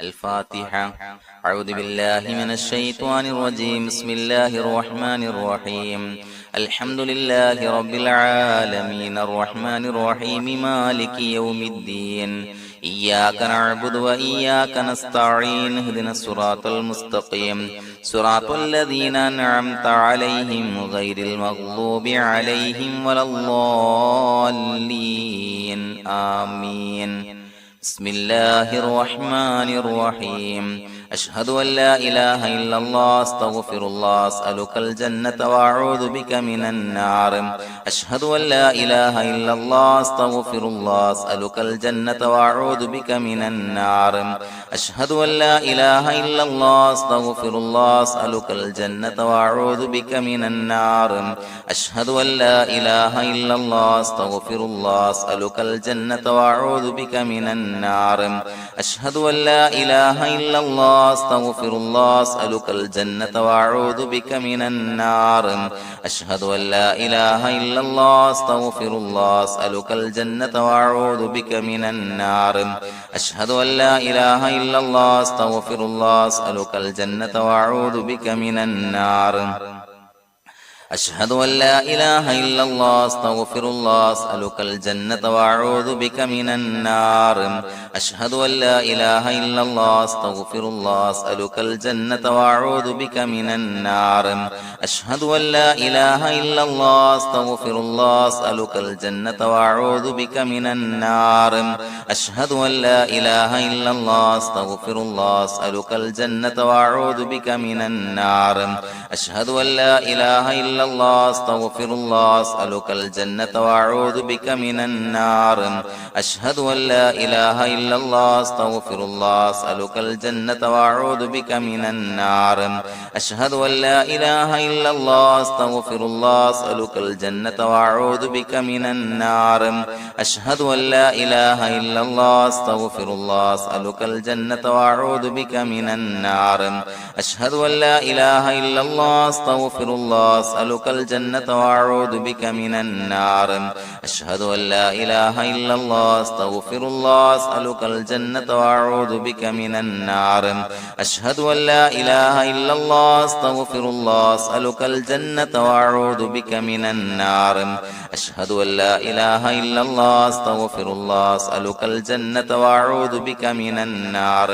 الفاتحة. أعوذ بالله من الشيطان الرجيم. بسم الله الرحمن الرحيم. الحمد لله رب العالمين الرحمن الرحيم مالك يوم الدين. إياك نعبد وإياك نستعين. اهدنا الصراط المستقيم صراط الذين أنعمت عليهم غير المغضوب عليهم ولا الضالين. آمين. بسم الله الرحمن الرحيم. أشهد أن لا إله إلا الله أستغفر الله أسألك الجنة وأعوذ بك من النار. أشهد أن لا إله إلا الله أستغفر الله أسألك الجنة وأعوذ بك من النار. أشهد أن لا إله إلا الله أستغفر الله أسألك الجنة وأعوذ بك من النار. أشهد أن لا إله إلا الله أستغفر الله أسألك الجنة وأعوذ بك من النار. أشهد أن لا إله إلا الله أستغفر الله أسألك الجنة وأعوذ بك من النار. أشهد أن لا إله إلا الله أستغفر الله أسألك الجنة وأعوذ بك من النار. أشهد أن لا إله إلا الله أستغفر الله أسألك الجنة وأعوذ بك من النار. أشهد أن لا إله إلا الله أستغفر الله أسألك الجنة وأعوذ بك من النار. أشهد أن لا إله إلا الله أستغفر الله أسألك الجنة وأعوذ بك من النار. أشهد أن لا إله إلا الله أستغفر الله أسألك الجنة وأعوذ بك من النار. أشهد أن لا إله إلا الله أستغفر الله أسألك الجنة وأعوذ بك من النار. أشهد أن لا إله إلا الله أستغفر الله أسألك الجنة وأعوذ بك من النار. أشهد أن لا إله إلا الله أستغفر الله أسألك الجنة وأعوذ بك من النار. أشهد أن لا إله إلا الله أستغفر الله أسألك الجنة وأعوذ بك من النار. أشهد أن لا إله إلا الله أستغفر الله أسألك الجنة وأعوذ بك من النار. أشهد أن لا إله إلا الله أستغفر الله أسألك الجنة وأعوذ بك من النار. أشهد أن لا إله إلا الله أستغفر الله أسألك الجنة وأعوذ بك من النار. أشهد أن لا إله إلا الله أستغفر الله أسألك الجنة وأعوذ بك من النار. أشهد أن لا إله إلا الله أستغفر الله أسألك الجنة وأعوذ بك من النار.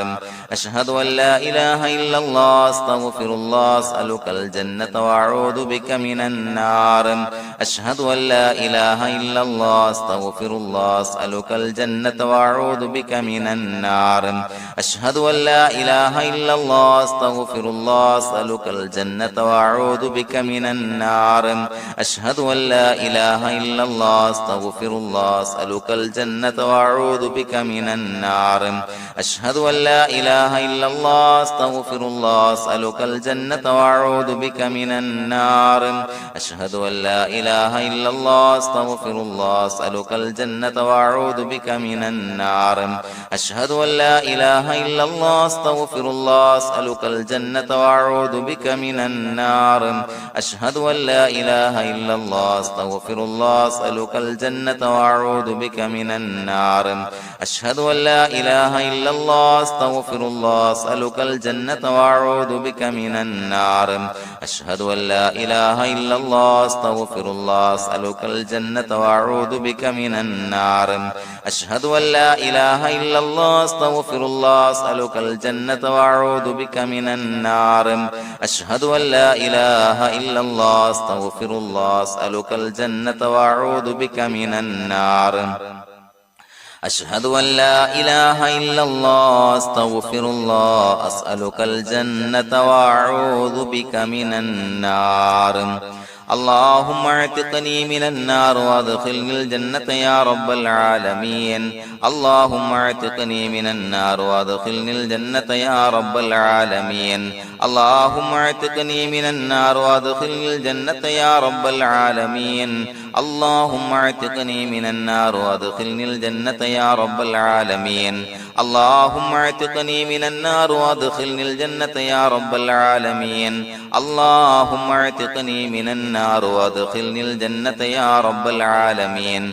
أشهد أن لا إله إلا الله أستغفر الله أسألك الجنة وأعوذ بك من النار. أشهد أن لا إله إلا الله أستغفر الله أسألك الجنة وأعوذ بك من النار. أشهد أن لا إله إلا الله أستغفر الله أسألك الجنة وأعوذ بك من النار. أشهد أن لا إله إلا الله أستغفر الله أسألك الجنة وأعوذ بك من النار. أشهد أن لا إله إلا الله أستغفر الله أسألك الجنة وأعوذ بك من النار. أشهد أن لا إله إلا الله أستغفر الله أسألك الجنة وأعوذ بك من النار. أشهد أن لا إله إلا الله أستغفر الله أسألك الجنة وأعوذ بك من النار. أشهد أن لا إله إلا الله أستغفر الله أسألك الجنة وأعوذ بك من النار. أشهد أن لا إله إلا الله أستغفر الله أسألك الجنة وأعوذ بك من النار. أشهد أن لا إله إلا الله أستغفر الله أسألك الجنة وأعوذ بك من النار. أشهد أن لا إله إلا الله أستغفر الله أسألك الجنة وأعوذ بك من النار. أشهد أن لا إله إلا الله أستغفر الله أسألك الجنة وأعوذ بك من النار. أشهد أن لا إله إلا الله أستغفر الله أسألك الجنة وأعوذ بك من النار. اللهم اعتقني من النار وادخلني الجنة يا رب العالمين. اللهم اعتقني من النار وادخلني الجنة يا رب العالمين. اللهم اعتقني من النار وادخلني الجنة يا رب العالمين. اللهم اعتقني من النار وادخلني الجنة يا رب العالمين. اللهم اعتقني من النار وادخلني الجنة يا رب العالمين. اللهم اعتقني من النار وادخلني الجنة يا رب العالمين.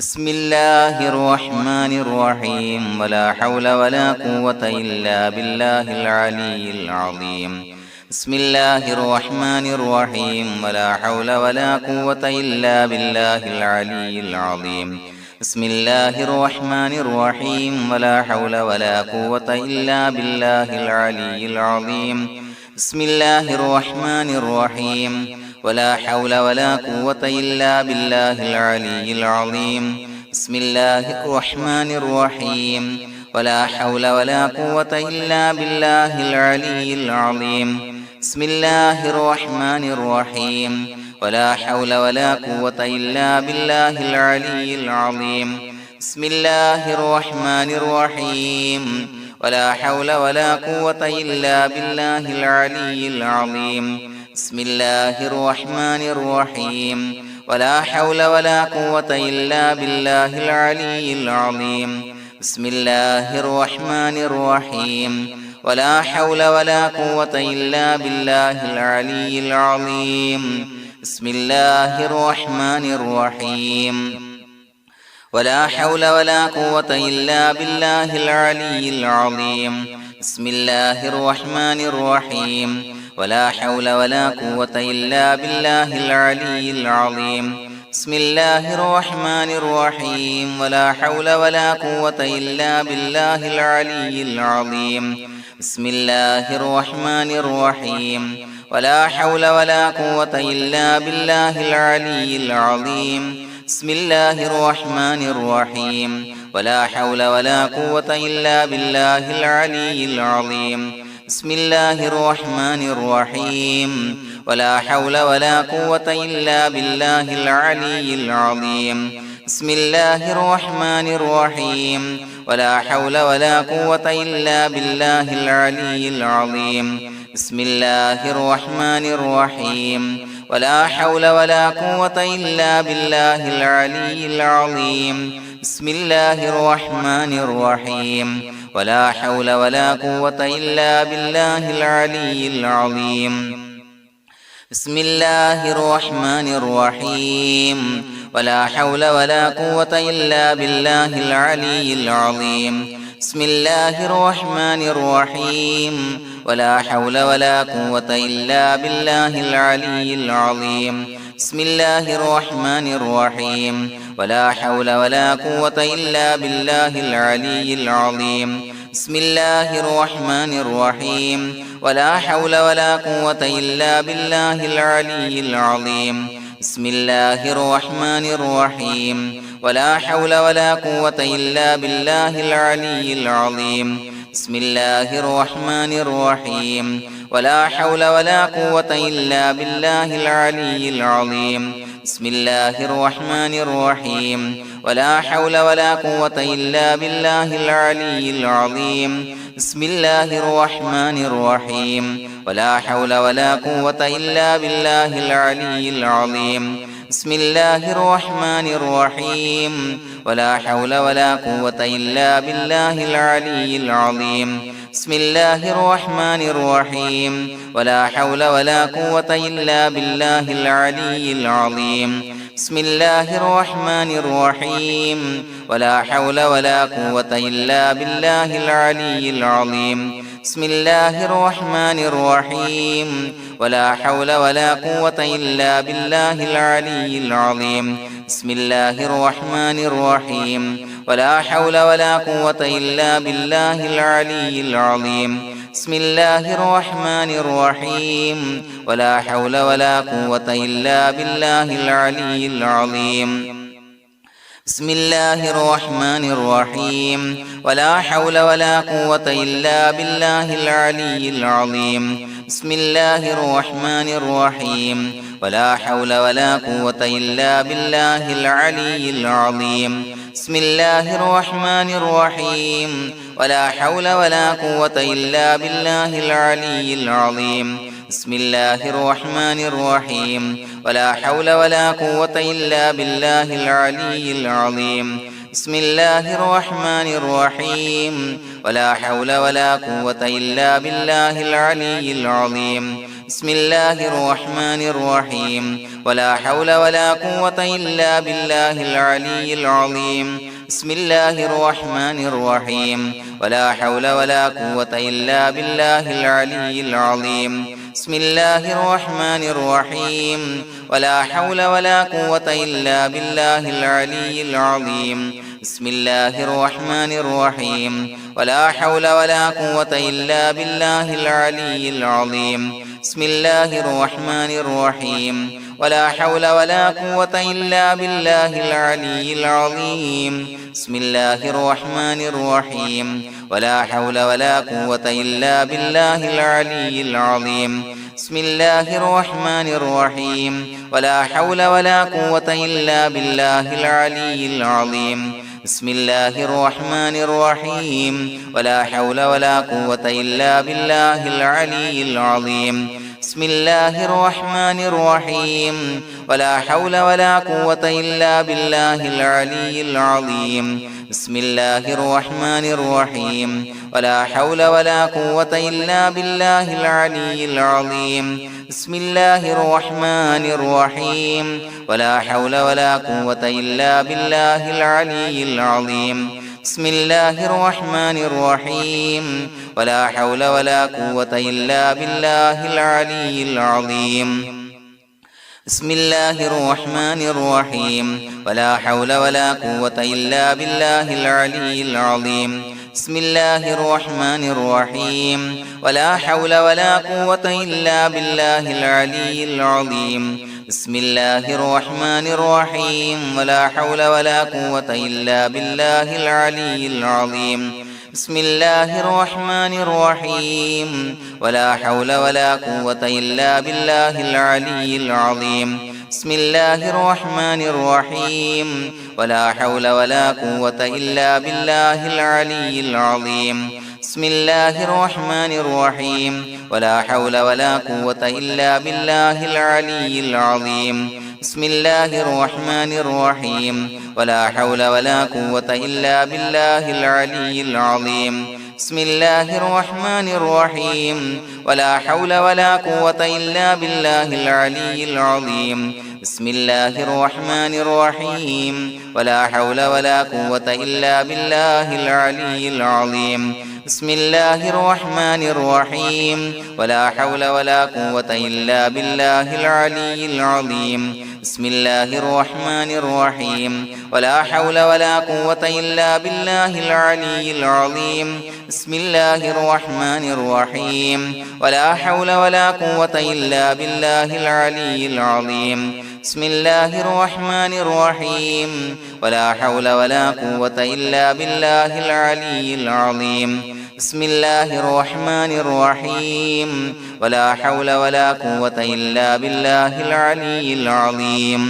بسم الله الرحمن الرحيم ولا حول ولا قوة إلا بالله العلي العظيم بسم الله الرحمن الرحيم ولا حول ولا قوة إلا بالله العلي العظيم بسم الله الرحمن الرحيم ولا حول ولا قوة إلا بالله العلي العظيم بسم الله الرحمن الرحيم ولا حول ولا قوة إلا بالله العلي العظيم بسم الله الرحمن الرحيم ولا حول ولا قوة إلا بالله العلي العظيم بسم الله الرحمن الرحيم ولا حول ولا قوة إلا بالله العلي العظيم بسم الله الرحمن الرحيم ولا حول ولا قوة إلا بالله العلي العظيم بسم الله الرحمن الرحيم ولا حول ولا قوة إلا بالله العلي العظيم بسم الله الرحمن الرحيم ولا حول ولا قوة إلا بالله العلي العظيم بسم الله الرحمن الرحيم ولا حول ولا قوة إلا بالله العلي العظيم بسم الله الرحمن الرحيم ولا حول ولا قوة إلا بالله العلي العظيم بسم الله الرحمن الرحيم ولا حول ولا قوة إلا بالله العلي العظيم بسم الله الرحمن الرحيم ولا حول ولا قوة إلا بالله العلي العظيم بسم الله الرحمن الرحيم ولا حول ولا قوة إلا بالله العلي العظيم بسم الله الرحمن الرحيم ولا حول ولا قوة إلا بالله العلي العظيم بسم الله الرحمن الرحيم ولا حول ولا قوة إلا بالله العلي العظيم بسم الله الرحمن الرحيم ولا حول ولا قوة إلا بالله العلي العظيم بسم الله الرحمن الرحيم ولا حول ولا قوة إلا بالله العلي العظيم بسم الله الرحمن الرحيم ولا حول ولا قوة إلا بالله العلي العظيم بسم الله الرحمن الرحيم ولا حول ولا قوة إلا بالله العلي العظيم بسم الله الرحمن الرحيم ولا حول ولا قوة إلا بالله العلي العظيم بسم الله الرحمن الرحيم ولا حول ولا قوة إلا بالله العلي العظيم بسم الله الرحمن الرحيم ولا حول ولا قوة إلا بالله العلي العظيم بسم الله الرحمن الرحيم ولا حول ولا قوة إلا بالله العلي العظيم بسم الله الرحمن الرحيم ولا حول ولا قوة إلا بالله العلي العظيم بسم الله الرحمن الرحيم ولا حول ولا قوة إلا بالله العلي العظيم بسم الله الرحمن الرحيم ولا حول ولا قوة إلا بالله العلي العظيم بسم الله الرحمن الرحيم ولا حول ولا قوة إلا بالله العلي العظيم بسم الله الرحمن الرحيم ولا حول ولا قوة إلا بالله العلي العظيم بسم الله الرحمن الرحيم ولا حول ولا قوة إلا بالله العلي العظيم بسم الله الرحمن الرحيم ولا حول ولا قوة إلا بالله العلي العظيم بسم الله الرحمن الرحيم ولا حول ولا قوة إلا بالله العلي العظيم بسم الله الرحمن الرحيم ولا حول ولا قوة إلا بالله العلي العظيم بسم الله الرحمن الرحيم ولا حول ولا قوة إلا بالله العلي العظيم بسم الله الرحمن الرحيم ولا حول ولا قوة إلا بالله العلي العظيم بسم الله الرحمن الرحيم ولا حول ولا قوة إلا بالله العلي العظيم بسم الله الرحمن الرحيم ولا حول ولا قوة إلا بالله العلي العظيم بسم الله الرحمن الرحيم ولا حول ولا قوة إلا بالله العلي العظيم بسم الله الرحمن الرحيم ولا حول ولا قوة إلا بالله العلي العظيم بسم الله الرحمن الرحيم ولا حول ولا قوة إلا بالله العلي العظيم بسم الله الرحمن الرحيم ولا حول ولا قوة إلا بالله العلي العظيم بسم الله الرحمن الرحيم ولا حول ولا قوة إلا بالله العلي العظيم بسم الله الرحمن الرحيم ولا حول ولا قوة إلا بالله العلي العظيم بسم الله الرحمن الرحيم ولا حول ولا قوة إلا بالله العلي العظيم بسم الله الرحمن الرحيم ولا حول ولا قوة إلا بالله العلي العظيم بسم الله الرحمن الرحيم ولا حول ولا قوة إلا بالله العلي العظيم بسم الله الرحمن الرحيم ولا حول ولا قوة إلا بالله العلي العظيم بسم الله الرحمن الرحيم ولا حول ولا قوة إلا بالله العلي العظيم بسم الله الرحمن الرحيم ولا حول ولا قوة إلا بالله العلي العظيم بسم الله الرحمن الرحيم ولا حول ولا قوة إلا بالله العلي العظيم بسم الله الرحمن الرحيم ولا حول ولا قوة إلا بالله العلي العظيم بسم الله الرحمن الرحيم ولا حول ولا قوة إلا بالله العلي العظيم بسم الله الرحمن الرحيم ولا حول ولا قوة إلا بالله العلي العظيم بسم الله الرحمن الرحيم ولا حول ولا قوة إلا بالله العلي العظيم بسم الله الرحمن الرحيم ولا حول ولا قوة إلا بالله العلي العظيم بسم الله الرحمن الرحيم ولا حول ولا قوة إلا بالله العلي العظيم بسم الله الرحمن الرحيم ولا حول ولا قوة إلا بالله العلي العظيم بسم الله الرحمن الرحيم ولا حول ولا قوة إلا بالله العلي العظيم بسم الله الرحمن الرحيم ولا حول ولا قوة إلا بالله العلي العظيم بسم الله الرحمن الرحيم ولا حول ولا قوة إلا بالله العلي العظيم بسم الله الرحمن الرحيم ولا حول ولا قوة إلا بالله العلي العظيم بسم الله الرحمن الرحيم ولا حول ولا قوة إلا بالله العلي العظيم بسم الله الرحمن الرحيم ولا حول ولا قوة إلا بالله العلي العظيم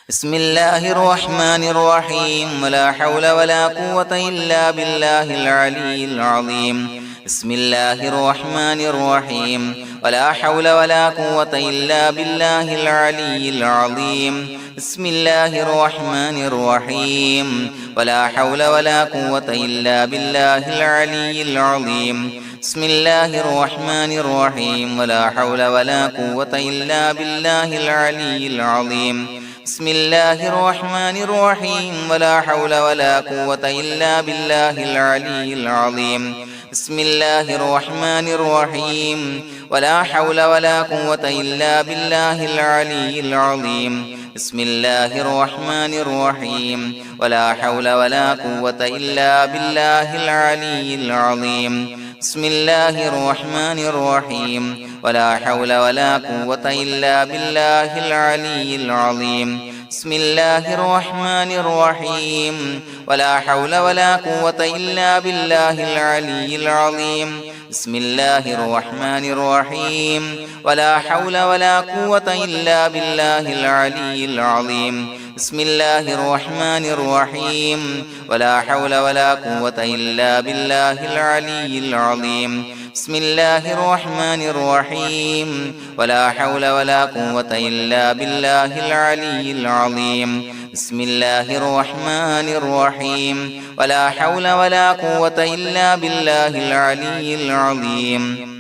بسم الله الرحمن الرحيم ولا حول ولا قوة إلا بالله العلي العظيم بسم الله الرحمن الرحيم ولا حول ولا قوة إلا بالله العلي العظيم بسم الله الرحمن الرحيم ولا حول ولا قوة إلا بالله العلي العظيم بسم الله الرحمن الرحيم ولا حول ولا قوة إلا بالله العلي العظيم بسم الله الرحمن الرحيم ولا حول ولا قوة إلا بالله العلي العظيم بسم الله الرحمن الرحيم ولا حول ولا قوة إلا بالله العلي العظيم بسم الله الرحمن الرحيم ولا حول ولا قوة إلا بالله العلي العظيم بسم الله الرحمن الرحيم ولا حول ولا قوة إلا بالله العلي العظيم بسم الله الرحمن الرحيم ولا حول ولا قوة إلا بالله العلي العظيم بسم الله الرحمن الرحيم ولا حول ولا قوة إلا بالله العلي العظيم بسم الله الرحمن الرحيم ولا حول ولا قوة إلا بالله العلي العظيم بسم الله الرحمن الرحيم ولا حول ولا قوة إلا بالله العلي العظيم بسم الله الرحمن الرحيم ولا حول ولا قوة إلا بالله العلي العظيم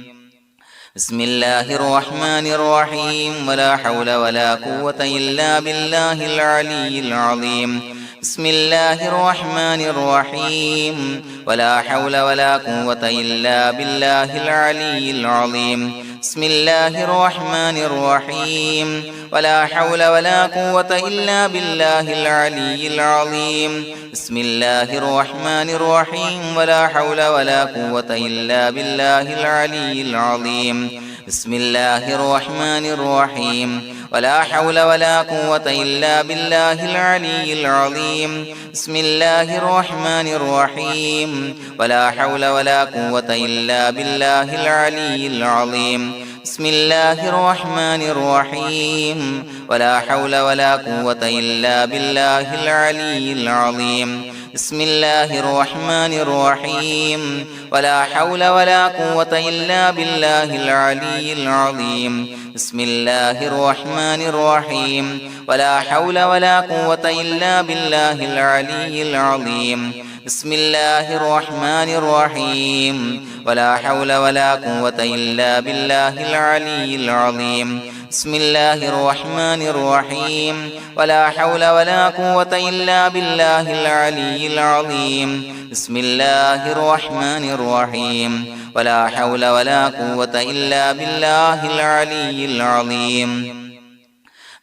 بسم الله الرحمن الرحيم ولا حول ولا قوة إلا بالله العلي العظيم بسم الله الرحمن الرحيم ولا حول ولا قوة إلا بالله العلي العظيم بسم الله الرحمن الرحيم ولا حول ولا قوة إلا بالله العلي العظيم بسم الله الرحمن الرحيم ولا حول ولا قوة إلا بالله العلي العظيم بسم الله الرحمن الرحيم ولا حول ولا قوة إلا بالله العلي العظيم بسم الله الرحمن الرحيم ولا حول ولا قوة إلا بالله العلي العظيم بسم الله الرحمن الرحيم ولا حول ولا قوة إلا بالله العلي العظيم بسم الله الرحمن الرحيم ولا حول ولا قوة إلا بالله العلي العظيم بسم الله الرحمن الرحيم ولا حول ولا قوة إلا بالله العلي العظيم بسم الله الرحمن الرحيم ولا حول ولا قوة إلا بالله العلي العظيم بسم الله الرحمن الرحيم ولا حول ولا قوة إلا بالله العلي العظيم بسم الله الرحمن الرحيم ولا حول ولا قوة إلا بالله العلي العظيم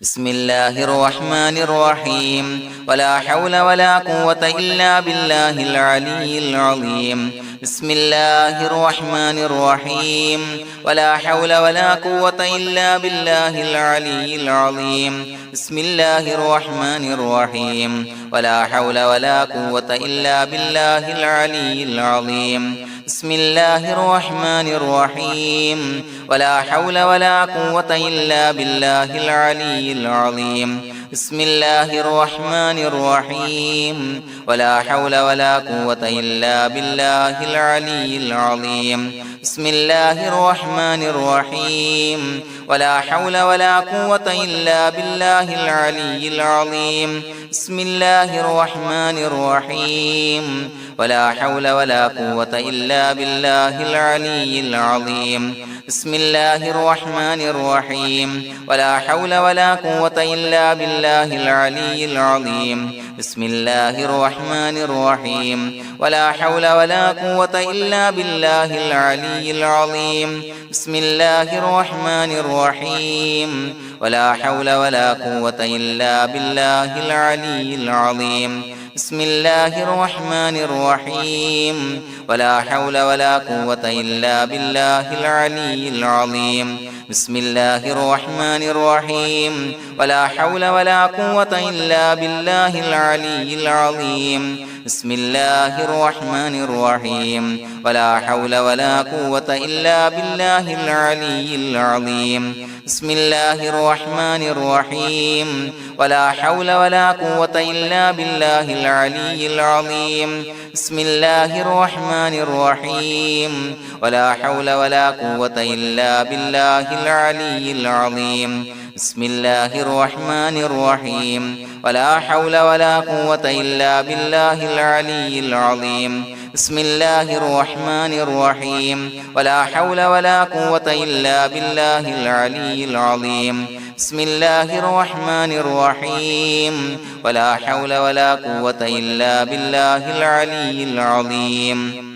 بسم الله الرحمن الرحيم ولا حول ولا قوة إلا بالله العلي العظيم بسم الله الرحمن الرحيم ولا حول ولا قوة إلا بالله العلي العظيم بسم الله الرحمن الرحيم ولا حول ولا قوة إلا بالله العلي العظيم بسم الله الرحمن الرحيم ولا حول ولا قوة إلا بالله العلي العظيم بسم الله الرحمن الرحيم ولا حول ولا قوة إلا بالله العلي العظيم بسم الله الرحمن الرحيم ولا حول ولا قوة إلا بالله العلي العظيم بسم الله الرحمن الرحيم ولا حول ولا قوة إلا بالله العلي العظيم بسم الله الرحمن الرحيم ولا حول ولا قوة إلا بالله العلي العظيم بسم الله الرحمن الرحيم ولا حول ولا قوة إلا بالله العلي العظيم بسم الله الرحمن الرحيم ولا حول ولا قوة إلا بالله العلي العظيم بسم الله الرحمن الرحيم ولا حول ولا قوة إلا بالله العلي العظيم بسم الله الرحمن الرحيم ولا حول ولا قوة إلا بالله العلي العظيم بسم الله الرحمن الرحيم ولا حول ولا قوة إلا بالله العلي العظيم بسم الله الرحمن الرحيم ولا حول ولا قوة إلا بالله العلي العظيم بسم الله الرحمن الرحيم ولا حول ولا قوة إلا بالله العلي العظيم بسم الله الرحمن الرحيم ولا حول ولا قوة إلا بالله العلي العظيم بسم الله الرحمن الرحيم ولا حول ولا قوة إلا بالله العلي العظيم بسم الله الرحمن الرحيم ولا حول ولا قوة إلا بالله العلي العظيم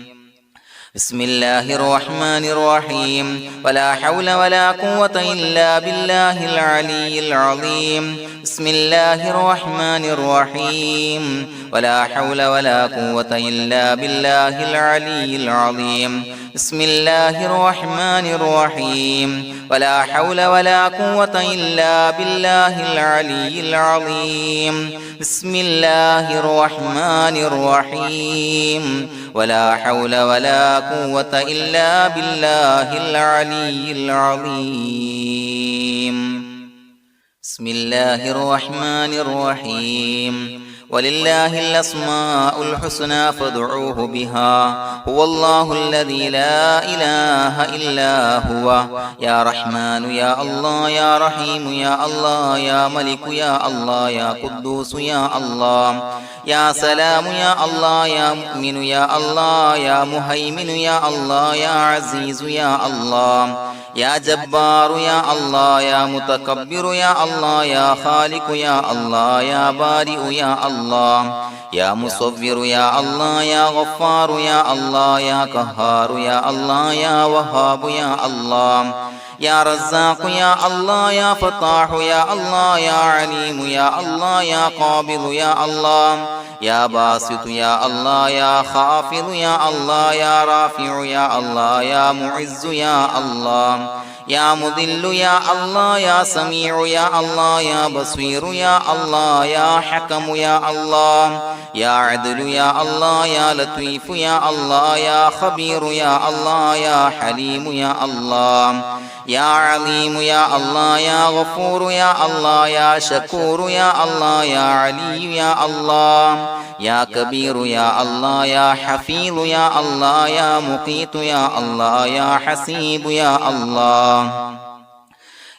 بسم الله الرحمن الرحيم ولا حول ولا قوة إلا بالله العلي العظيم بسم الله الرحمن الرحيم ولا حول ولا قوة إلا بالله العلي العظيم بسم الله الرحمن الرحيم ولا حول ولا قوة إلا بالله العلي العظيم بسم الله الرحمن الرحيم ولا حول ولا قوة إلا بالله العلي العظيم بسم الله الرحمن الرحيم ولله الأسماء الحسنى فادعوه بها هو الله الذي لا إله إلا هو يا رحمن يا الله يا رحيم يا الله يا ملك يا الله يا قدوس يا الله يا سلام يا الله يا مؤمن يا الله يا مهيمن يا الله يا عزيز يا الله يا جبار يا الله يا متكبر يا الله يا خالق يا الله يا بارئ يا الله يا مصور يا الله يا غفار يا الله يا قهار يا الله يا وهاب يا الله يا رزاق يا الله يا فتاح يا الله يا عليم يا الله يا قابض يا الله يا باسط يا الله يا خافض يا الله يا رافع يا الله يا معز يا الله يا مذل يا الله يا سميع يا الله يا بصير يا الله يا حكم يا الله يا عدل يا الله يا لطيف يا الله يا خبير يا الله يا حليم يا الله يا عليم يا الله يا غفور يا الله يا شكور يا الله يا علي يا الله يا كبير يا الله يا حفيظ يا الله يا مقيت يا الله يا حسيب يا الله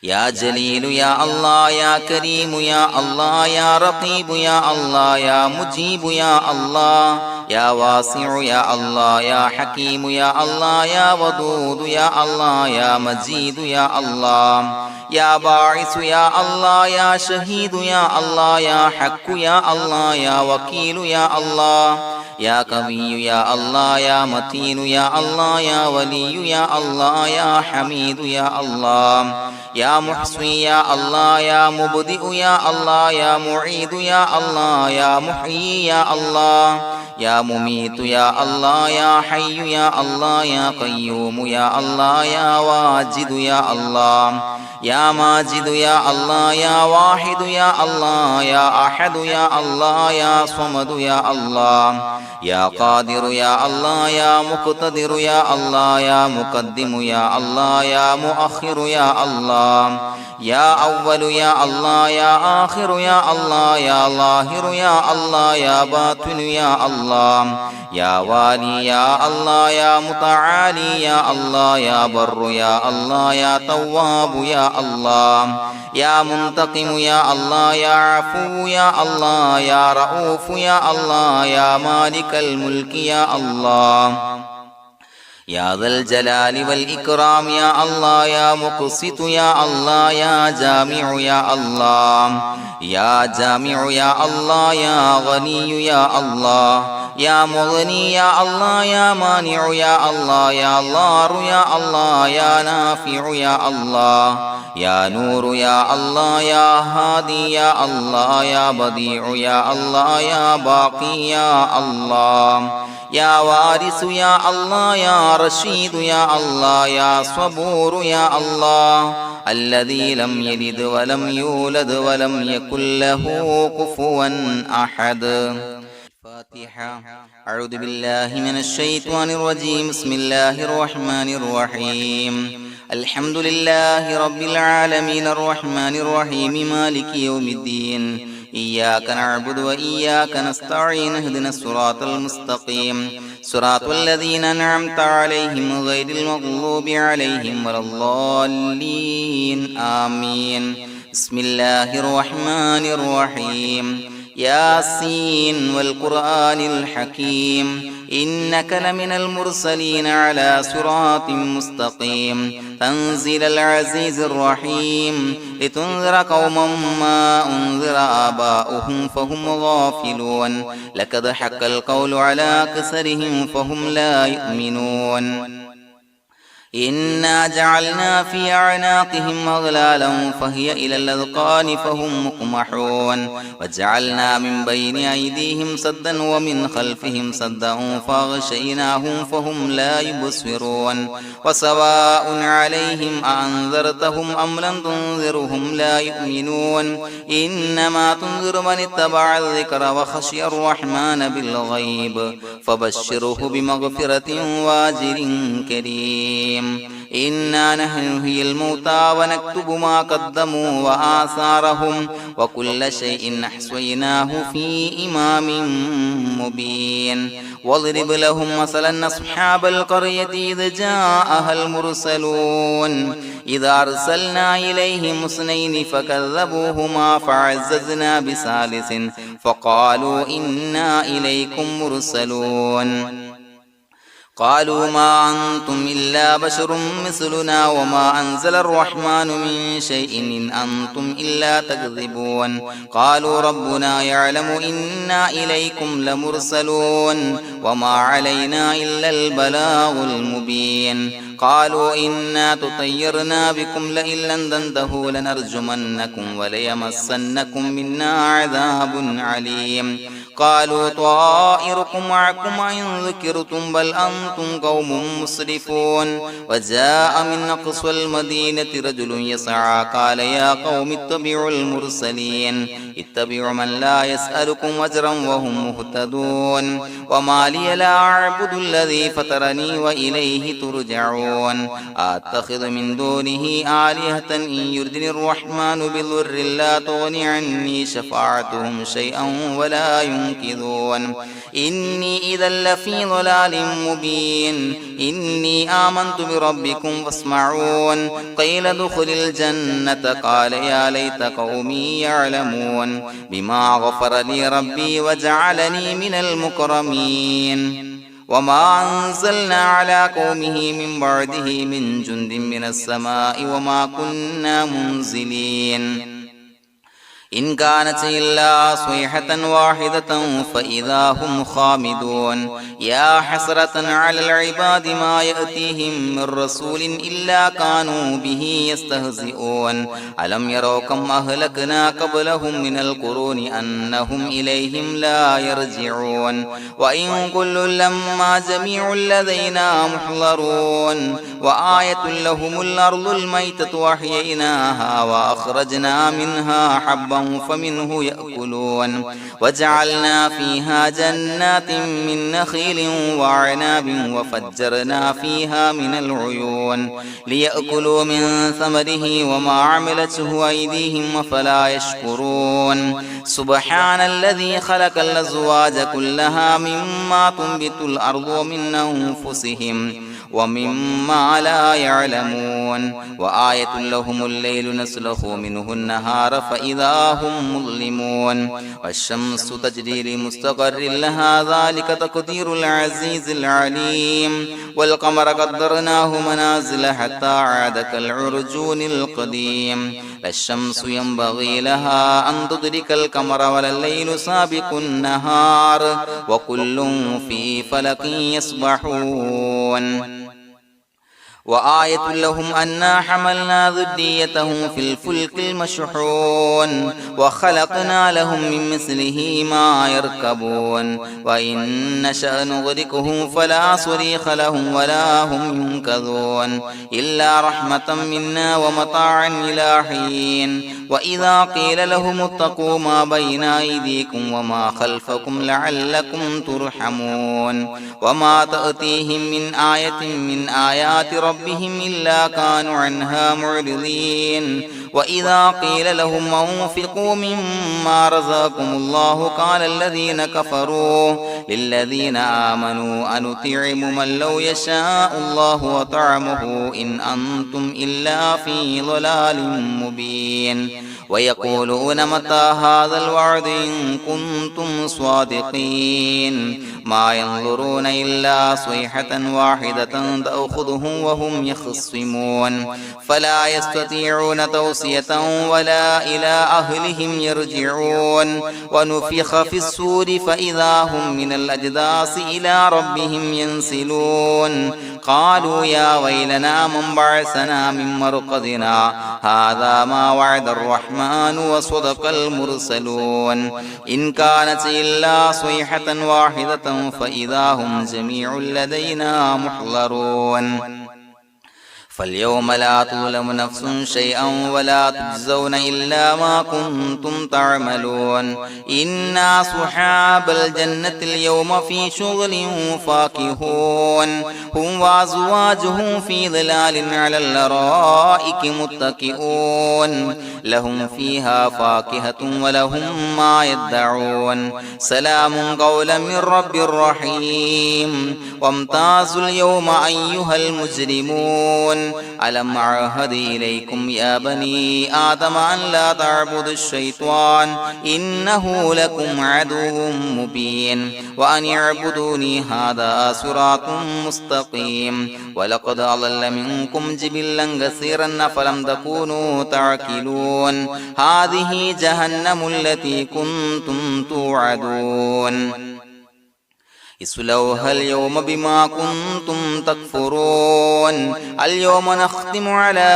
يا جليل يا الله يا كريم يا الله يا رقيب يا الله يا مجيب يا الله يا واسع يا الله يا حكيم يا الله يا ودود يا الله يا مجيد يا الله يا باعث يا الله يا شهيد يا الله يا حق يا الله يا وكيل يا الله يا قوي يا الله يا متين يا الله يا ولي يا الله يا حميد يا الله يا محصي يا الله يا مبدئ يا الله يا معيد يا الله يا محيي يا الله يا مميت يا الله يا حي يا الله يا قيوم يا الله يا واجد يا الله يا ماجد يا الله يا واحد يا الله يا أحد يا الله يا صمد يا الله يا قادر يا الله يا مقتدر يا الله يا مقدم يا الله يا مؤخر يا الله يا أول يا الله يا آخر يا الله يا ظاهر يا الله يا باطن يا الله يا والي يا الله يا متعالي يا الله يا بر يا الله يا تواب يا الله يا منتقم يا الله يا عفو يا الله يا رؤوف يا الله يا مالك الملك يا الله يا ذا الجلال والإكرام يا الله يا مقسط يا الله يا جامع يا الله يا جامع يا الله يا غني يا الله يا مغني يا الله يا مانع يا الله يا ضار يا الله يا نافع يا الله يا نور يا الله يا هادي يا الله يا بديع يا الله يا باقي يا الله يا وارث يا الله يا رشيد يا الله يا صبور يا الله الذي لم يلد ولم يولد ولم يكن له كفوا أحد. فاتحة. أعوذ بالله من الشيطان الرجيم. بسم الله الرحمن الرحيم. الحمد لله رب العالمين الرحمن الرحيم مالك يوم الدين. إياك نعبد وإياك نستعين. اهدنا الصراط المستقيم صراط الذين أنعمت عليهم غير المغضوب عليهم ولا الضالين آمين. بسم الله الرحمن الرحيم. ياسين والقرآن الحكيم إنك لمن المرسلين على صراط مستقيم تنزيل العزيز الرحيم لتنذر قوما ما أنذر آباؤهم فهم غافلون لقد حق القول على أكثرهم فهم لا يؤمنون إنا جعلنا في أعناقهم أغلالا فهي إلى الأذقان فهم مقمحون وجعلنا من بين أيديهم سدا ومن خلفهم سدا فأغشيناهم فهم لا يبصرون وسواء عليهم أأنذرتهم أم لم تنذرهم لا يؤمنون إنما تنذر من اتبع الذكر وخشي الرحمن بالغيب فبشره بمغفرة وأجر كريم. إنا نحن نحيي الموتى ونكتب ما قدموا وآثارهم وكل شيء أحصيناه في إمام مبين. واضرب لهم مثلا أصحاب القرية إذ جاءها المرسلون إذ أرسلنا إليهم اثنين فكذبوهما فعززنا بثالث فقالوا إنا إليكم مرسلون قالوا ما أنتم إلا بشر مثلنا وما أنزل الرحمن من شيء إن أنتم إلا تكذبون قالوا ربنا يعلم إنا إليكم لمرسلون وما علينا إلا البلاغ المبين قالوا إنا تطيرنا بكم لئن لم تنتهوا لنرجمنكم وليمسنكم منا عذاب عليم قالوا طائركم معكم إن ذكرتم بل أنتم قوم مسرفون وجاء من أقصى المدينة رجل يسعى قال يا قوم اتبعوا المرسلين اتبعوا من لا يسألكم أجرا وهم مهتدون وما لي لا أعبد الذي فطرني وإليه ترجعون أتخذ من دونه آلهة إن يردني الرحمن بضر لا تغني عني شفاعتهم شيئا ولا ينقذون إني إذا لفي ضلال مبين إني آمنت بربكم فاسمعون قيل ادخل الجنة قال يا ليت قومي يعلمون بما غفر لي ربي وجعلني من المكرمين وما أنزلنا على قومه من بعده من جند من السماء وما كنا منزلين إن كانت إلا صيحة واحدة فإذا هم خامدون يا حسرة على العباد ما يأتيهم من رسول إلا كانوا به يستهزئون ألم يروا كم أهلكنا قبلهم من القرون أنهم إليهم لا يرجعون وإن كل لما جميع لدينا محضرون وآية لهم الأرض الميتة وأحييناها وأخرجنا منها حبا فمنه يأكلون وجعلنا فيها جنات من نخيل وعناب وفجرنا فيها من العيون ليأكلوا من ثمره وما عملته أيديهم فلا يشكرون سبحان الذي خلق الأزواج كلها مما تنبت الأرض ومن أنفسهم ومما لا يعلمون وآية لهم الليل نسلخ منه النهار فإذا هم مظلمون والشمس تجري لمستقر لها ذلك تقدير العزيز العليم والقمر قدرناه منازل حتى عاد كالعرجون القديم لا الشمس ينبغي لها أن تدرك القمر ولا الليل سابق النهار وكل في فلك يسبحون وآية لهم أنا حملنا ذريتهم في الفلك المشحون وخلقنا لهم من مثله ما يركبون وإن نشأ نغرقهم فلا صريخ لهم ولا هم ينقذون إلا رحمة منا ومتاعا إلى حين وإذا قيل لهم اتقوا ما بين أيديكم وما خلفكم لعلكم ترحمون وما تأتيهم من آية من آيات ربهم إلا كانوا عنها معرضين وإذا قيل لهم أنفقوا مما رزقكم الله قال الذين كفروا للذين آمنوا أنطعم من لو يشاء الله وطعمه إن أنتم إلا في ضلال مبين ويقولون متى هذا الوعد إن كنتم صادقين ما ينظرون إلا صيحة واحدة تأخذهم وهم يخصمون فلا يستطيعون توصية ولا إلى أهلهم يرجعون ونفخ في السور فإذا هم من الأجداث إلى ربهم ينسلون قالوا يا ويلنا من بعثنا من مرقدنا هذا ما وعد الرحمن وصدق المرسلون إن كانت إلا صيحة واحدة فإذا هم جميع لدينا محضرون فاليوم لا تظلم نفس شيئا ولا تجزون إلا ما كنتم تعملون إنا أصحاب الجنة اليوم في شغل فاكهون هم وأزواجهم في ظلال على الأرائك متكئون لهم فيها فاكهة ولهم ما يدعون سلام قولا من رب رحيم وامتازوا اليوم أيها المجرمون ألم أعهد إليكم يا بني آدم أن لا تعبدوا الشيطان إنه لكم عدو مبين وأن اعبدوني هذا صراط مستقيم ولقد أضل منكم جبلا كثيرا أفلم تكونوا تعقلون هذه جهنم التي كنتم توعدون اصلوها اليوم بما كنتم تكفرون اليوم نختم على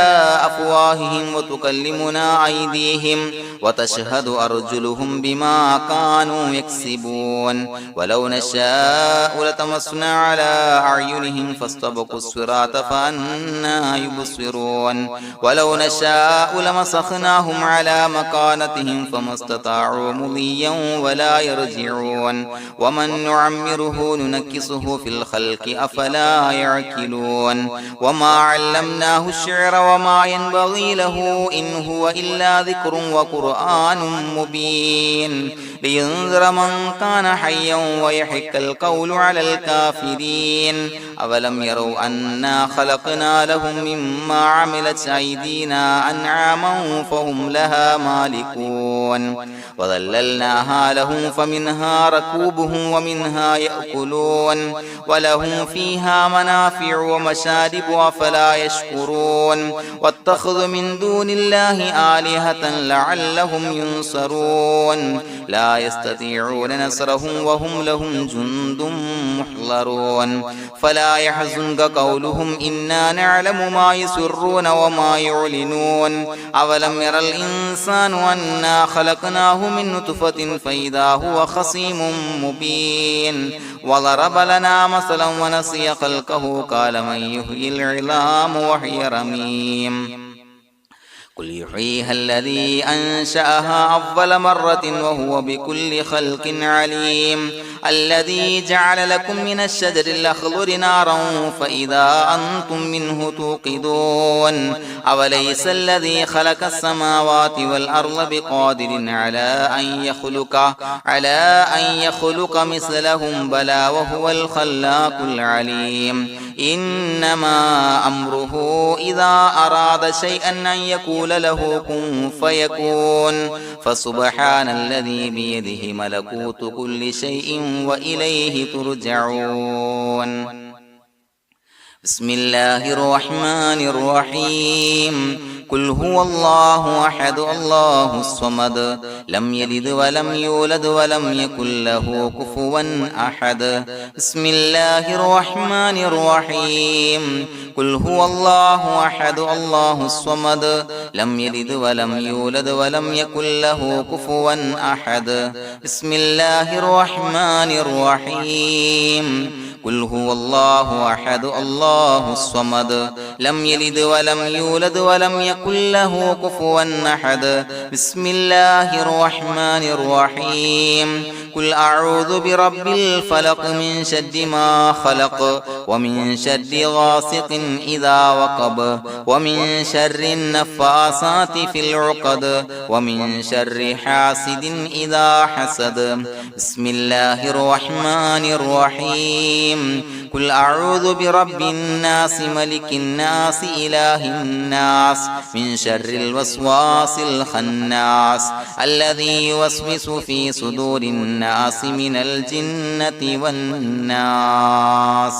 أفواههم وتكلمنا أيديهم وتشهد أرجلهم بما كانوا يكسبون ولو نشاء لطمسنا على أعينهم فاستبقوا الصراط فأنى يبصرون ولو نشاء لمسخناهم على مكانتهم فما استطاعوا مضيا ولا يرجعون ومن نعمره ننكسه في الخلق أفلا يعقلون وما علمناه الشعر وما ينبغي له إن هو إلا ذكر وقرآن مبين لينذر من كان حيا ويحق القول على الكافرين أولم يروا أنا خلقنا لهم مما عملت أيدينا أنعاما فهم لها مالكون وظللناها لهم فمنها ركوبهم ومنها يأكلون ولهم فيها منافع ومشارب أفلا يشكرون واتخذوا من دون الله آلهة لعلهم ينصرون لا يستطيعون نصرهم وهم لهم جند محضرون فلا يحزنك قولهم إنا نعلم ما يسرون وما يعلنون أولم ير الإنسان أنا خلقناه من نطفة فإذا هو خصيم مبين وضرب لنا مثلا ونسي خلقه قال من يحيي العظام وهي رميم قل يحييها الذي أنشأها أول مرة وهو بكل خلق عليم الذي جعل لكم من الشجر الأخضر نارا فإذا أنتم منه توقدون أوليس الذي خلق السماوات والأرض بقادر على أن يخلق مثلهم بلى وهو الخلاق العليم إنما أمره إذا أراد شيئا أن يقول له كن فيكون فسبحان الذي بيده ملكوت كل شيء وإليه ترجعون بسم الله الرحمن الرحيم قل هو الله أحد الله الصمد لم يلد ولم يولد ولم يكن له كفوا أحد بسم الله الرحمن الرحيم قل هو الله أحد الله الصمد لم يلد ولم يولد ولم يكن له كفوا أحد بسم الله الرحمن الرحيم قل هو الله أحد الله الصمد لم يلد ولم يولد ولم يكن له كفوا أحد بسم الله الرحمن الرحيم قل أعوذ برب الفلق من شر ما خلق ومن شر غاسق إذا وقب ومن شر النفاثات في العقد ومن شر حاسد إذا حسد بسم الله الرحمن الرحيم قل أعوذ برب الناس ملك الناس إله الناس من شر الوسواس الخناس الذي يوسوس في صدور الناس من الجنة والناس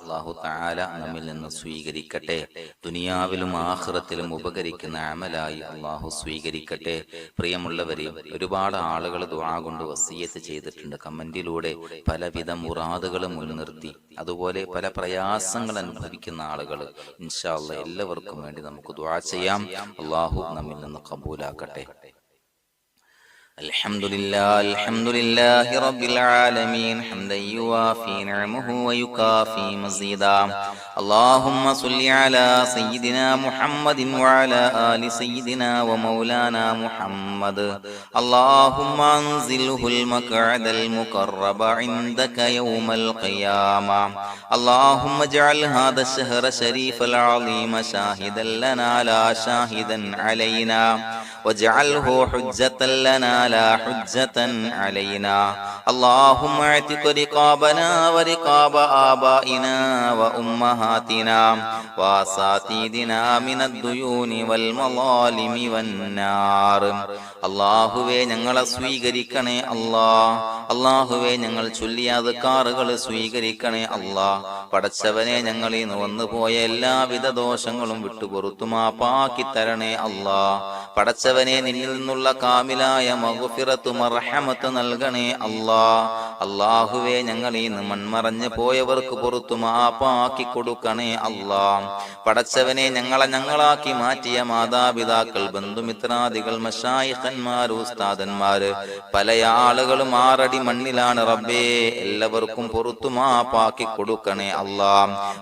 അല്ലാഹു തആല നമ്മിൽ നിന്ന് സ്വീകരിക്കട്ടെ. ദുനിയാവിലും ആഖിറത്തിലും ഉപകരിക്കുന്ന അമലായി അല്ലാഹു സ്വീകരിക്കട്ടെ. പ്രിയമുള്ളവരെ, ഒരുപാട് ആളുകൾ ദുആ കൊണ്ട് വസിയത്ത് ചെയ്തിട്ടുണ്ട്. കമന്റിലൂടെ പലവിധ മുറാദുകളും മുൻനിർത്തി, അതുപോലെ പല പ്രയാസങ്ങൾ അനുഭവിക്കുന്ന ആളുകൾ. ഇൻഷാ അല്ലാഹ് എല്ലാവർക്കും വേണ്ടി നമുക്ക് ദുആ ചെയ്യാം. അല്ലാഹു നമ്മിൽ നിന്ന് ഖബൂലാക്കട്ടെ. الحمد لله رب العالمين حمدا يوافي نعمه ويكافي مزيدا. اللهم صل على سيدنا محمد وعلى آل سيدنا ومولانا محمد. اللهم انزله المقعد المقرب عندك يوم القيامة. اللهم اجعل هذا الشهر الشريف العظيم شاهدا لنا لا شاهدا علينا، واجعله حجة لنا لا حجة علينا اللهم اعتق رقابنا ورقاب آبائنا وأمهاتنا وأساتذتنا من الديون والمظالم والنار അല്ലാഹുവേ ഞങ്ങളെ സ്വീകരിക്കണേ അല്ലാ. അല്ലാഹുവേ ഞങ്ങൾ ചൊല്ലിയ അദ്കാറുകൾ സ്വീകരിക്കണേ അല്ലാ. പടച്ചവനെ ഞങ്ങളിൽ നിന്ന് വന്നുപോയ എല്ലാവിധ ദോഷങ്ങളും വിട്ടുപുറത്തു മാപ്പാക്കി തരണേ അല്ലാ. പടച്ചവനെ നിന്നിൽ നിന്നുള്ള കാമിലായ മഗ്ഫിറത്ത് മർഹമത്ത് നൽകണേ അല്ലാ. അല്ലാഹുവേ ഞങ്ങളിൽ നിന്ന് മൺമറഞ്ഞു പോയവർക്ക് പുറത്തു മാപ്പാക്കി കൊടുക്കണേ അല്ലാ. പടച്ചവനെ ഞങ്ങളാക്കി മാറ്റിയ മാതാപിതാക്കൾ, ബന്ധുമിത്രാദികൾ, മശായിഖന്മാര്, ഉസ്താദന്മാര്, പല ആളുകളും 6 അടി മണ്ണിലാണ് റബ്ബേ. എല്ലാവർക്കും പുറത്തു മാപ്പാക്കി കൊടുക്കണേ അല്ലാ.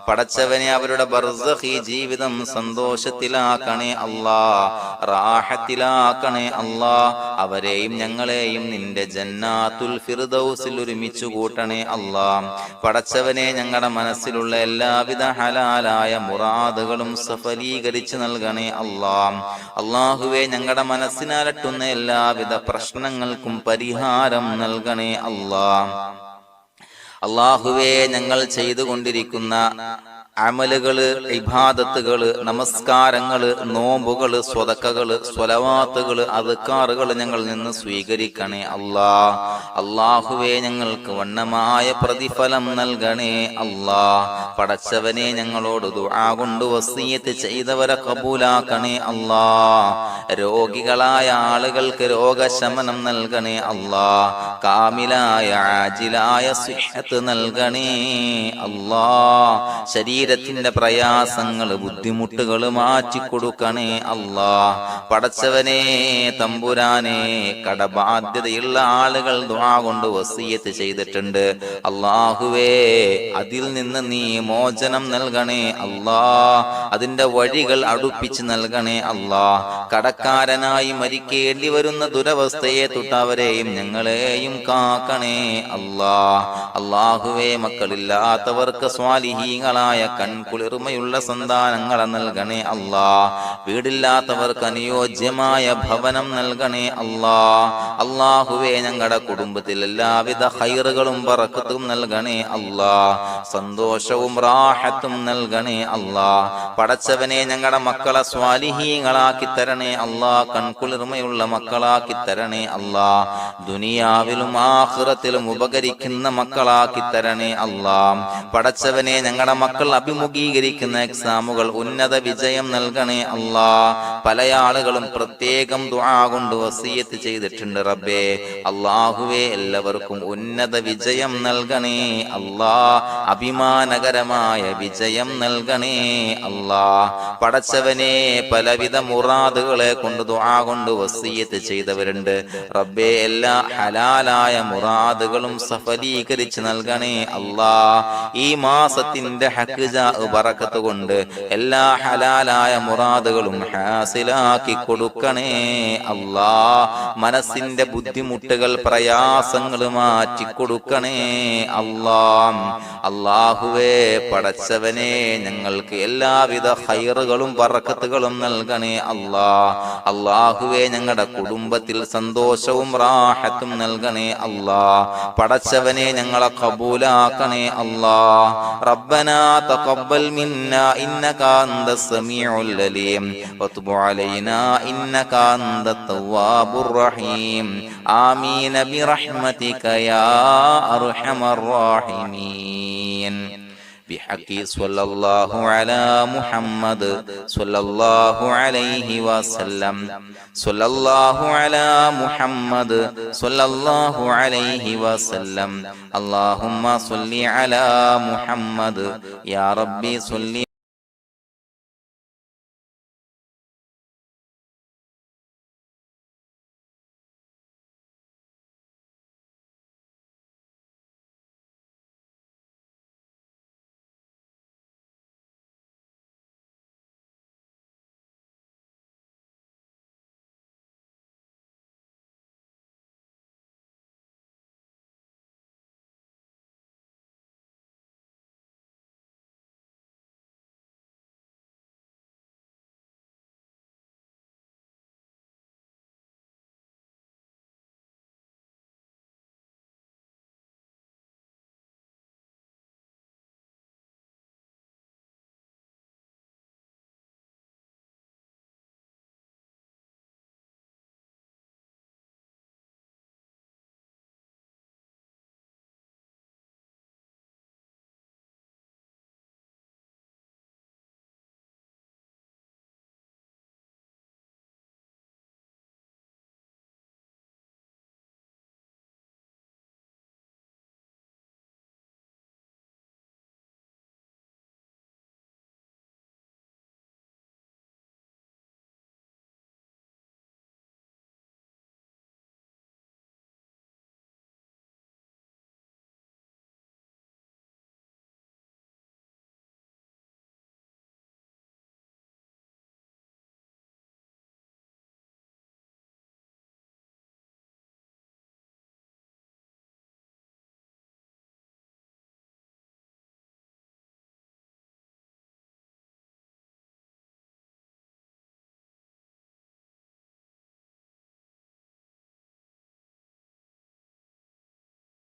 പടച്ചവനെ അവരുടെ ബർസഖി ജീവിതം സന്തോഷത്തിലാക്കണേ അല്ലാ, റാഹത്തിലാക്കണേ അല്ലാ. അവരെയും ഞങ്ങളെയും നിന്റെ ജന്നാത്തുൽ ഫിർദൗസിൽ ഒരുമിച്ച് കൂട്ടണേ അല്ലാ. പടച്ചവനെ ഞങ്ങളുടെ മനസ്സിലുള്ള എല്ലാവിധ ഹലാലായ മുറാദുകളും സഫലീകരിച്ച് നൽകണേ അല്ലാ. അല്ലാഹുവേ ഞങ്ങളുടെ മനസ്സിനലട്ടുന്ന എല്ലാവിധ പ്രശ്നങ്ങൾക്കും പരിഹാരം നൽകണേ അല്ലാ. അല്ലാഹുവേ ഞങ്ങൾ ചെയ്തുകൊണ്ടിരിക്കുന്ന അമലുകള്, ഇബാദത്തുകള്, നമസ്കാരങ്ങള്, നോമ്പുകള്, സ്വതക്കകള്, സ്വലവാത്തുകള്, അദ്കാറുകള് ഞങ്ങളിൽ നിന്ന് സ്വീകരിക്കണേ അല്ലാ. അല്ലാഹുവേ ഞങ്ങൾക്ക് വണ്ണമായ പ്രതിഫലം നൽകണേ അല്ലാ. പടച്ചവനെ ഞങ്ങളോട് ദുആ കൊണ്ട് വസിയത്ത് ചെയ്തവരെ കബൂലാക്കണേ അല്ലാ. രോഗികളായ ആളുകൾക്ക് രോഗശമനം നൽകണേ അല്ലാ. കാമിലായ ആജിലായ സിഹത്ത് നൽകണേ അല്ലാ. ശരീരത്തിന്റെ പ്രയാസങ്ങൾ, ബുദ്ധിമുട്ടുകൾ മാറ്റിക്കൊടുക്കണേ അല്ലാ. പടച്ചവനെ തമ്പുരാനെ, കടബാധ്യതയുള്ള ആളുകൾ ദുആ കൊണ്ട് വസിയത്ത് ചെയ്തിട്ടുണ്ട്. അല്ലാഹുവേ അതിൽ നിന്ന് നീ മോചനം നൽകണേ അല്ലാ. അതിന്റെ വഴികൾ അടുപ്പിച്ച് നൽകണേ അല്ലാ. കടക്കാരനായി മരിക്കേണ്ടി വരുന്ന ദുരവസ്ഥയെ തൊട്ടവരെയും ഞങ്ങളെയും കാക്കണേ അല്ലാ. അല്ലാഹുവേ മക്കളില്ലാത്തവർക്ക് സ്വാലിഹീങ്ങളായ കൺകുളിർമയുള്ള സന്താനങ്ങളെ നൽകണേ അല്ലാ. വീടില്ലാത്തവർക്ക് അനുയോജ്യമായ ഭവനം നൽകണേ അല്ലാ. അല്ലാഹുവേ ഞങ്ങളുടെ കുടുംബത്തിൽ എല്ലാവിധ ഖൈറുകളും ബറക്കത്തും നൽകണേ അല്ലാ. സന്തോഷവും റാഹത്തും നൽകണേ അല്ലാ. പടച്ചവനെ ഞങ്ങളുടെ മക്കളെ സ്വാലിഹീങ്ങളാക്കി തരണേ അല്ലാ. കൺകുളിർമയുള്ള മക്കളാക്കി തരണേ അല്ലാ. ദുനിയാവിലും ആഖിറത്തിലും ഉപകരിക്കുന്ന മക്കളാക്കി തരണേ അല്ലാ. പടച്ചവനെ ഞങ്ങളുടെ മക്കൾ അഭിമുഖീകരിക്കുന്ന എക്സാമുകൾ ഉന്നത വിജയം നൽകണേ അല്ലാ. പല ആളുകളും പ്രത്യേകം ദുആ കൊണ്ട് വസിയത്ത് ചെയ്തിട്ടുണ്ട് റബ്ബേ. അല്ലാഹുവേ എല്ലാവർക്കും ഉന്നത വിജയം നൽകണേ അല്ലാ. അഭിമാനകരമായ വിജയം നൽകണേ അല്ലാ. പടച്ചവനെ പലവിധ മുറാദുകളെ കൊണ്ട് ദുആ കൊണ്ട് വസിയത്ത് ചെയ്തവരുണ്ട് റബ്ബേ. എല്ലാ ഹലാലായ മുറാദുകളും സഫലീകരിച്ച് നൽകണേ അല്ലാ. ഈ മാസത്തിന്റെ ഹഖ്ജാ ബറക്കത്ത് കൊണ്ട് എല്ലാ ഹലാലായ മുറാദുകളും ഹാസിലാക്കി കൊടുക്കണേ അല്ലാ. മനസ്സിന്റെ ബുദ്ധിമുട്ടുകൾ, പ്രയാസങ്ങൾ മാറ്റി കൊടുക്കണേ അല്ലാ. അല്ലാഹുവേ പടച്ചവനെ ഞങ്ങൾക്ക് എല്ലാവിധ ഖൈറുകളും ബറക്കത്തുകളും നൽകണേ അല്ലാ. അല്ലാഹുവേ ഞങ്ങളുടെ കുടുംബത്തിൽ സന്തോഷവും റാഹത്തും നൽകണേ അല്ലാ. പടച്ചവനെ ഞങ്ങളെ കബൂലാക്കണേ അല്ലാ. റബ്ബനാ തഖബ്ബൽ മിന്നാ ഇന്നക അന്തസ് സമീഉൽ അലീം വതുബ് അലൈനാ ഇന്നക അന്തത് തവ്വാബുർ റഹീം. ആമീൻ ബിറഹ്മതിക യാ അർഹമർ റഹീമീൻ. بحق صلى الله على محمد صلى الله عليه وسلم. صلى الله على محمد صلى الله عليه وسلم. اللهم صل على محمد يا ربي صل